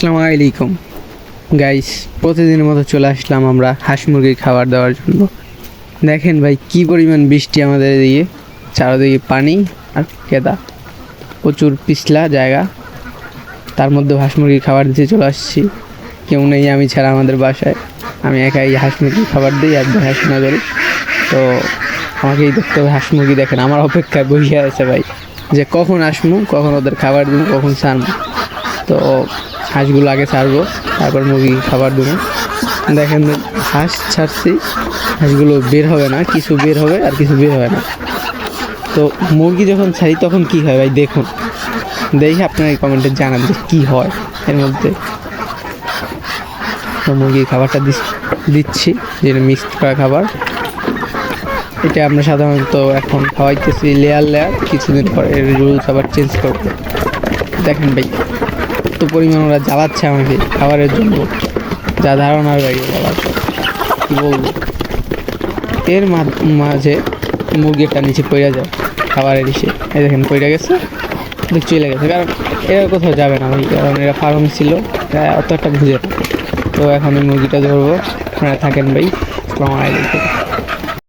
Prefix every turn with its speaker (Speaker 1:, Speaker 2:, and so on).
Speaker 1: আসসালামু আলাইকুম গাইস, প্রতিদিনের মতো চলে আসলাম আমরা হাঁস মুরগির খাবার দেওয়ার জন্য। দেখেন ভাই কি পরিমাণ বৃষ্টি আমাদের এদিকে, চারদিকে পানি আর কেদা, প্রচুর পিছলা জায়গা। তার মধ্যে হাঁস মুরগির খাবার দিতে চলে আসছি। কেউ নেই আমি ছাড়া আমাদের বাসায়, আমি একাই হাঁস মুরগির খাবার দিই আর দেখাশোনা করি। তো আমাকেই দেখতে হবে হাঁস মুরগি। দেখেন আমার অপেক্ষায় বসে আছে ভাই, যে কখন আসবো, কখন ওদের খাবার দেবো, কখন ছাড়বো। তো হাঁসগুলো আগে ছাড়বো, তারপর মুরগি খাবার দেবো। দেখেন হাঁস ছাড়ছি, হাঁসগুলো বের হবে না, কিছু বের হবে আর কিছু বের হবে না। তো মুরগি যখন ছাড়ি তখন কি হয় ভাই দেখুন, দেখে আপনারা কমেন্টে জানান যে কী হয় এর মধ্যে। তো মুরগির খাবারটা দিচ্ছি, যেটা মিক্সড করা খাবার। এটা আমরা সাধারণত এখন খাওয়াইতেছি লেয়ার লেয়ার, কিছুদিন পরে এর রুলস আবার চেঞ্জ করবো। দেখেন ভাই কত পরিমাণ ওরা জ্বালাচ্ছে আমাকে খাবারের জন্য, যা ধারণার বাইরে বলার, কী বলবো। এর মাঝে মুরগিটা নিচে পড়ে যায় খাবারের এসে, এই দেখেন পড়ে গেছে, চলে গেছে। কারণ এরা কোথাও যাবে না ভাই, কারণ এরা ফার্ম ছিল, অত একটা বুঝে না। তো এখন এই মুরগিটা ধরবো, আপনারা থাকেন ভাই। আসসালামু আলাইকুম।